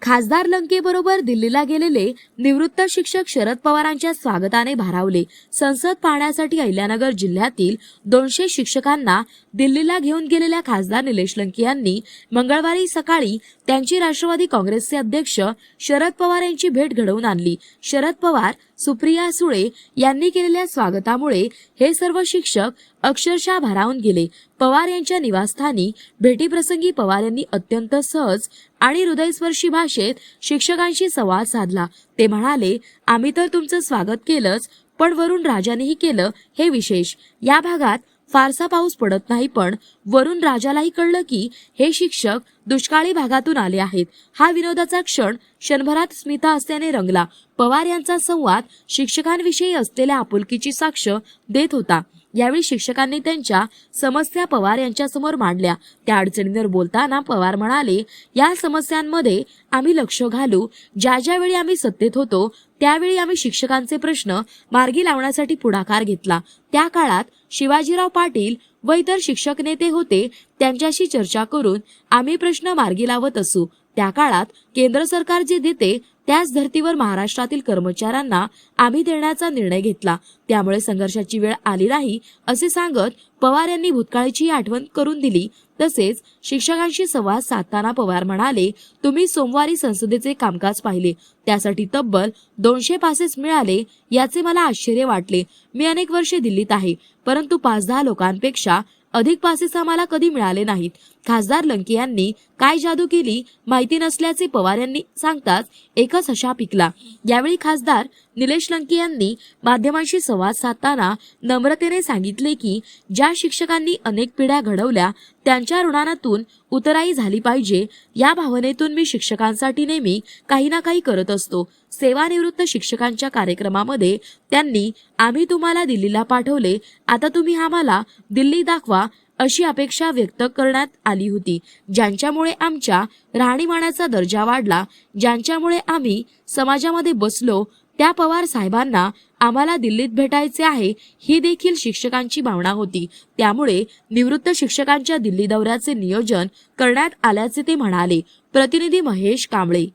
खासदार लंकेबरोबर दिल्लीला गेलेले निवृत्त शिक्षक शरद पवारांच्या स्वागताने भारावले। संसद पाहण्यासाठी अहिल्यानगर जिल्ह्यातील 200 शिक्षकांना दिल्लीला घेऊन गेलेल्या खासदार निलेश लंके यांनी मंगळवारी सकाळी त्यांची राष्ट्रवादी काँग्रेसचे अध्यक्ष शरद पवार यांची भेट घडवून आणली। शरद पवार, सुप्रिया सुळे यांनी केलेल्या स्वागतामुळे हे सर्व शिक्षक अक्षरशः भारावून गेले। पवार यांच्या निवासस्थानी भेटीप्रसंगी पवार यांनी अत्यंत सहज आणि हृदयस्पर्शी भाषेत शिक्षकांशी संवाद साधला। ते म्हणाले, आम्ही तर तुमचं स्वागत केलंच, पण वरून राजानेही केलं हे विशेष। या भागात फारसा पाऊस पडत नाही, पण वरून राजालाही कळलं की हे शिक्षक दुष्काळी भागातून आले आहेत। हा विनोदाचा क्षण क्षणभरात स्मिता हस्त्याने रंगला। पवार यांचा संवाद शिक्षकांविषयी असलेल्या आपुलकीची साक्ष देत होता। यावेळी शिक्षकांनी त्यांच्या समस्या पवार यांच्या समोर मांडल्या। त्या अडचणींवर बोलताना पवार म्हणाले, या समस्यांमध्ये आम्ही लक्ष घालू। ज्या वेळी आम्ही सत्तेत होतो त्यावेळी आम्ही शिक्षकांचे प्रश्न मार्गी लावण्यासाठी पुढाकार घेतला। त्या काळात शिवाजीराव पाटील व इतर शिक्षक नेते होते, त्यांच्याशी चर्चा करून आम्ही प्रश्न मार्गी लावत असू। त्या काळात केंद्र सरकार जे देते त्याच धर्तीवर महाराष्ट्रातील कर्मचाऱ्यांना आम्ही देण्याचा निर्णय घेतला, त्यामुळे संघर्षाची वेळ आली नाही असे सांगत पवार यांनी भूतकाळाची आठवण करून दिली। तसेच शिक्षकांशी संवाद साधताना पवार म्हणाले, तुम्ही सोमवारी संसदेचे कामकाज पाहिले, त्यासाठी तब्बल 200 पासेस मिळाले, याचे मला आश्चर्य वाटले। मी अनेक वर्षे दिल्लीत आहे, परंतु 5-10 लोकांपेक्षा अधिक पासेस आम्हाला कधी मिळाले नाहीत। खासदार लंके यांनी काय जादू केली माहिती नसल्याचे पवार यांनी सांगताच एकच हशा पिकला। यावेळी खासदार निलेश लंके यांनी माध्यमांशी संवाद साधताना नम्रतेने सांगितले की ज्या शिक्षकांनी अनेक पिढ्या घडवल्या त्यांच्या ऋणातून उतराई झाली पाहिजे, या भावनेतून मी शिक्षकांसाठी नेहमी काही ना काही करत असतो। सेवानिवृत्त शिक्षकांच्या कार्यक्रमामध्ये त्यांनी आम्ही तुम्हाला दिल्लीला पाठवले, आता तुम्ही आम्हाला दिल्ली दाखवा अशी अपेक्षा व्यक्त करण्यात आली होती, ज्यांच्यामुळे आमच्या राहणीमानाचा दर्जा वाढला, ज्यांच्यामुळे आम्ही समाजामध्ये बसलो, त्या पवार साहेबांना आम्हाला दिल्लीत भेटायचे आहे ही देखील शिक्षकांची भावना होती। त्यामुळे निवृत्त शिक्षकांच्या दिल्ली दौऱ्याचे नियोजन करण्यात आल्याचे ते म्हणाले। प्रतिनिधी महेश कांबळे।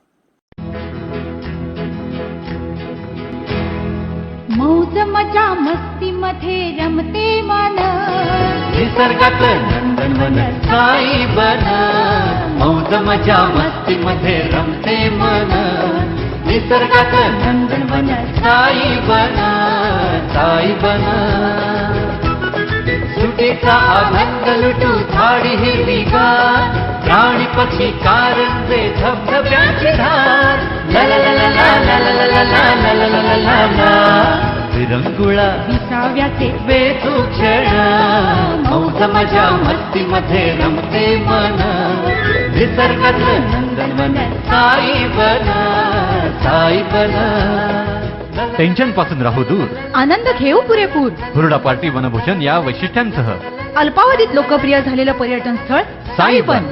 मौज मजा मस्ती मध्ये रमते मन, निसर्गात नंदनवन साई बन। मौज मजा मस्ती मध्ये रमते मन, निसर्गात नंदनवन साई बन, साई बन। सुटीचा आनंद लुटू झाडी हिरवीगार, प्राणी पक्षी कारंजे धबधब्याची धार, ला ला ला ला ला ला ला ला ला ला ला ला ला ला। विरंगुळा विसाव्याचे बेतू क्षण, मौज मजा मस्ती मध्ये रमते मन, निसर्गात नंदनवन साई बन, साई बन। टेन्शन पासून राहू दूर, आनंद घेऊ पुरेपूर। हुरडा पार्टी वनभूषण या वैशिष्ट्यांसह अल्पावधीत लोकप्रिय झालेलं पर्यटन स्थळ साई बन।